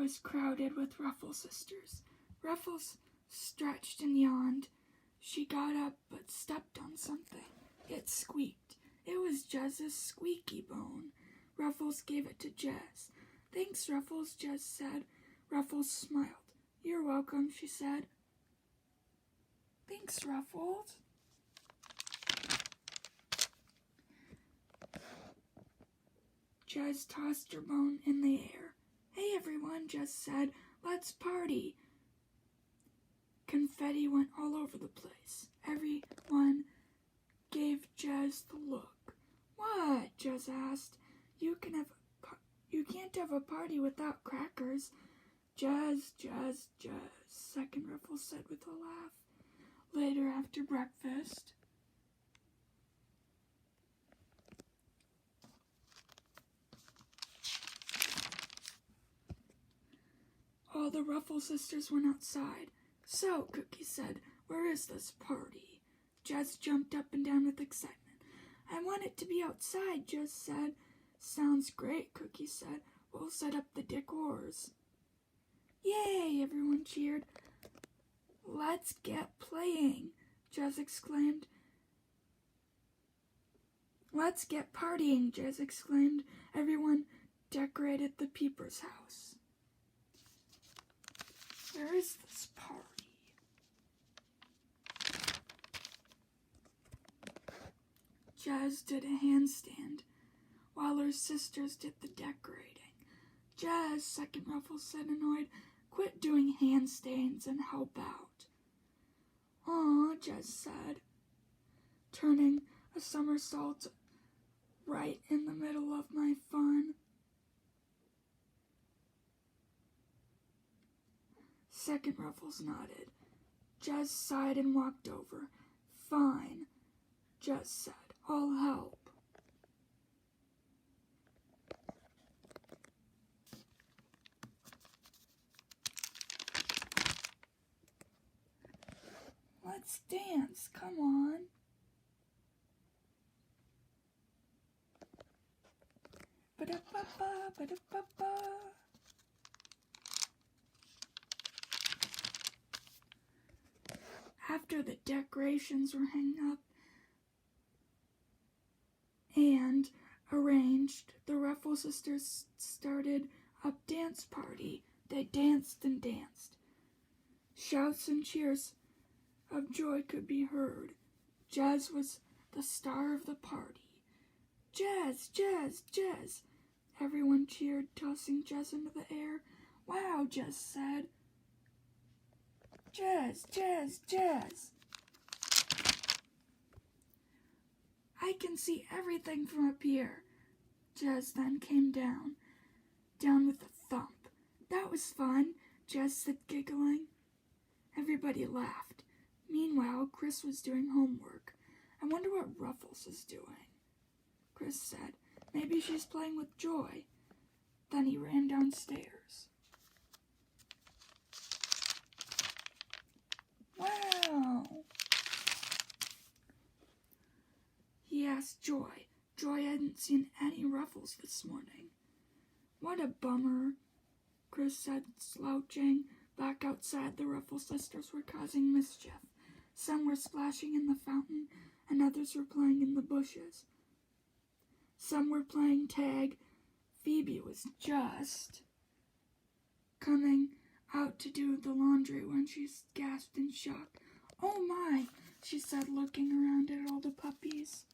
was crowded with Ruffle sisters. Ruffles stretched and yawned. She got up but stepped on something. It squeaked. It was Jez's squeaky bone. Ruffles gave it to Jez. "Thanks, Ruffles," Jez said. Ruffles smiled. "You're welcome," she said. "Thanks, Ruffles." Jez tossed her bone in the air. "Hey, everyone," Jez said. "Let's party." Confetti went all over the place. Everyone gave Jez the look. "What?" Jez asked. You can't have a party without crackers." "Jez, Jez, Jez," Second Ruffle said with a laugh. Later, after breakfast, all the Ruffle sisters went outside. "So," Cookie said, "where is this party?" Jez jumped up and down with excitement. "I want it to be outside," Jez said. "Sounds great," Cookie said. "We'll set up the decors." "Yay!" everyone cheered. "Let's get playing," Jez exclaimed. "Let's get partying," Jez exclaimed. Everyone decorated the Peepers' house. Where is this party? Jez did a handstand while her sisters did the decorating. "Jez," Second Ruffle said, annoyed, "quit doing handstands and help out." "Aw," Jez said, turning a somersault right in the middle of my fun. Second Ruffles nodded. Jez sighed and walked over. "Fine," Jez said. "I'll help." "Let's dance, come on." Ba-da-ba-ba, ba-da-ba-ba. After the decorations were hung up and arranged, the Ruffle sisters started a dance party. They danced and danced. Shouts and cheers of joy could be heard. Jez was the star of the party. "Jez, Jez, Jez!" Everyone cheered, tossing Jez into the air. "Wow," Jez said. "Jez, Jez, Jez!" "I can see everything from up here." Jez then came down with a thump. "That was fun," Jez said, giggling. Everybody laughed. Meanwhile, Chris was doing homework. "I wonder what Ruffles is doing," Chris said. "Maybe she's playing with Joy." Then he ran downstairs. "Wow!" he asked Joy. Joy hadn't seen any Ruffles this morning. "What a bummer," Chris said, slouching. Back outside, the Ruffle sisters were causing mischief. Some were splashing in the fountain, and others were playing in the bushes. Some were playing tag. Phoebe was just coming out to do the laundry when she gasped in shock. "Oh my," she said, looking around at all the puppies.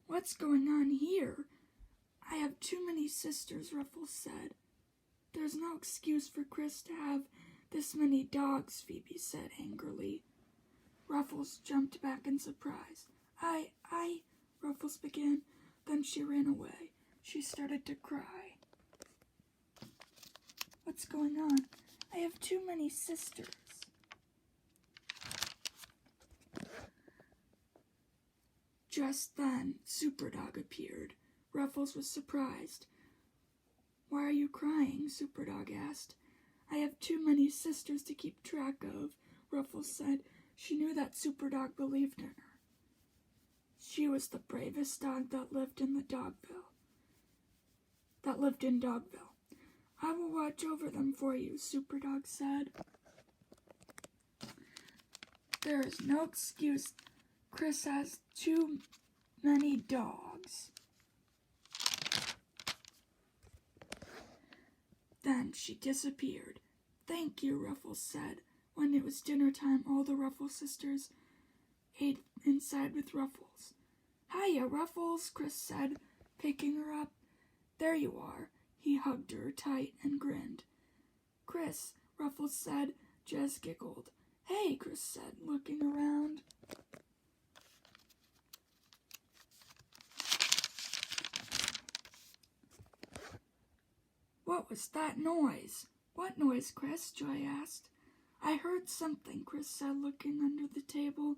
"What's going on here?" "I have too many sisters," Ruffles said. "There's no excuse for Chris to have this many dogs," Phoebe said angrily. Ruffles jumped back in surprise. I, Ruffles began. Then she ran away. She started to cry. "What's going on? I have too many sisters." Just then, Superdog appeared. Ruffles was surprised. "Why are you crying?" Superdog asked. "I have too many sisters to keep track of," Ruffles said. She knew that Superdog believed in her. She was the bravest dog that lived in the Dogville. that lived in Dogville. I will watch over them for you, Superdog said. There is no excuse. Chris has too many dogs. Then she disappeared. Thank you, Ruffles said. When it was dinner time, all the Ruffle sisters ate inside with Ruffles. Hiya, Ruffles, Chris said, picking her up. There you are. He hugged her tight and grinned. Chris, Ruffles said. Jez giggled. Hey, Chris said, looking around. What was that noise? What noise, Chris? Joy asked. I heard something, Chris said, looking under the table.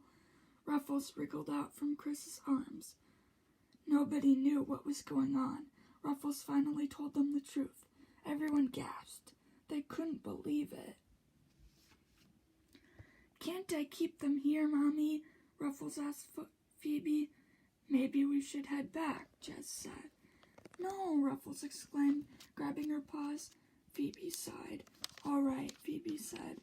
Ruffles wriggled out from Chris's arms. Nobody knew what was going on. Ruffles finally told them the truth. Everyone gasped. They couldn't believe it. Can't I keep them here, Mommy? Ruffles asked Phoebe. Maybe we should head back, Jez said. No, Ruffles exclaimed, grabbing her paws. Phoebe sighed. All right, Phoebe said.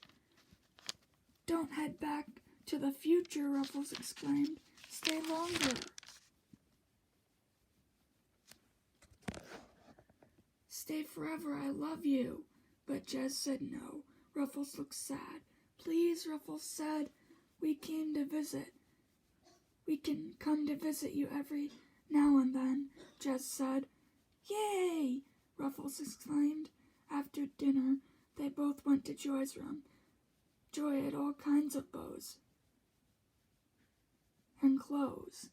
Don't head back to the future, Ruffles exclaimed. Stay longer. Stay forever, I love you. But Jez said no. Ruffles looked sad. Please, Ruffles said. We came to visit. We can come to visit you every now and then, Jez said. Yay! Ruffles exclaimed. After dinner, they both went to Joy's room. Joy had all kinds of bows and clothes.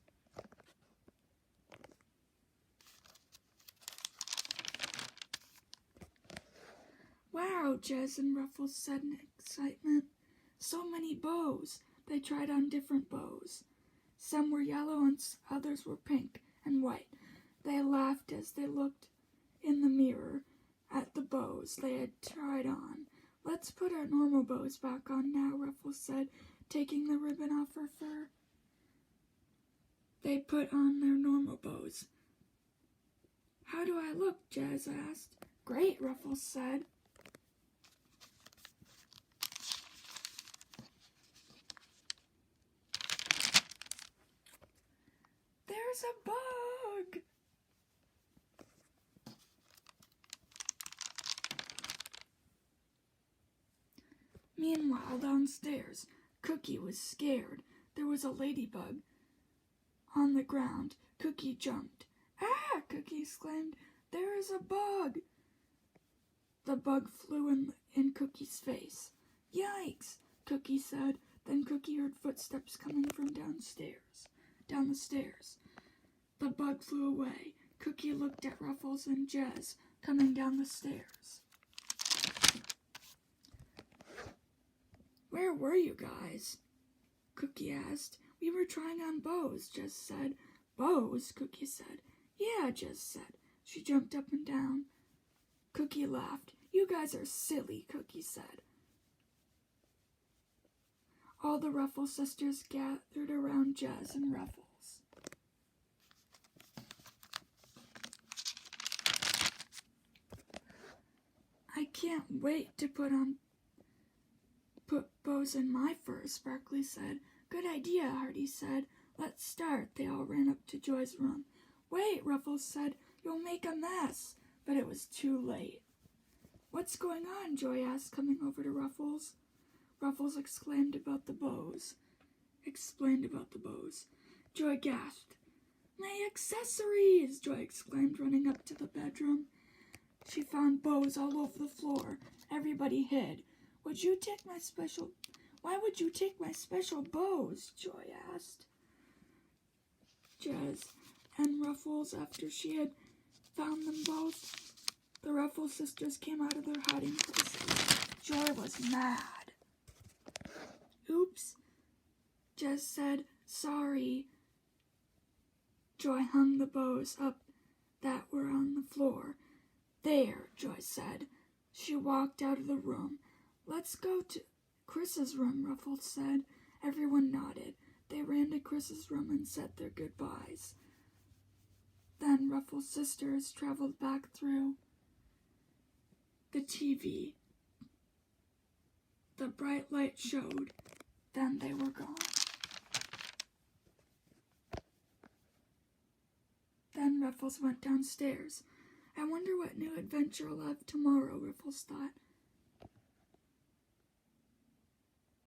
Wow, Jez and Ruffles said in excitement. So many bows. They tried on different bows. Some were yellow and others were pink and white. They laughed as they looked in the mirror at the bows they had tried on. Let's put our normal bows back on now, Ruffles said, taking the ribbon off her fur. They put on their normal bows. How do I look? Jez asked. Great, Ruffles said. There's a bug! Meanwhile, downstairs, Cookie was scared. There was a ladybug on the ground. Cookie jumped. Ah! Cookie exclaimed. There is a bug! The bug flew in Cookie's face. Yikes! Cookie said. Then Cookie heard footsteps coming from down the stairs. The bug flew away. Cookie looked at Ruffles and Jez coming down the stairs. Where were you guys? Cookie asked. We were trying on bows, Jez said. Bows? Cookie said. Yeah, Jez said. She jumped up and down. Cookie laughed. You guys are silly, Cookie said. All the Ruffle sisters gathered around Jez and Ruffles. I can't wait to put bows in my fur, Sparkly said. Good idea, Hardy said. Let's start. They all ran up to Joy's room. Wait, Ruffles said. You'll make a mess. But it was too late. What's going on? Joy asked, coming over to Ruffles. Ruffles explained about the bows. Joy gasped. My accessories! Joy exclaimed, running up to the bedroom. She found bows all over the floor. Everybody hid. Why would you take my special bows? Joy asked. Jez and Ruffles, after she had found them both, the Ruffle sisters came out of their hiding places. Joy was mad. Oops, Jez said. Sorry. Joy hung the bows up that were on the floor. There, Joy said. She walked out of the room. Let's go to Chris's room, Ruffles said. Everyone nodded. They ran to Chris's room and said their goodbyes. Then Ruffle's sisters traveled back through the TV. The bright light showed, then they were gone. Then Ruffles went downstairs. I wonder what new adventure I'll have tomorrow, Ruffles thought.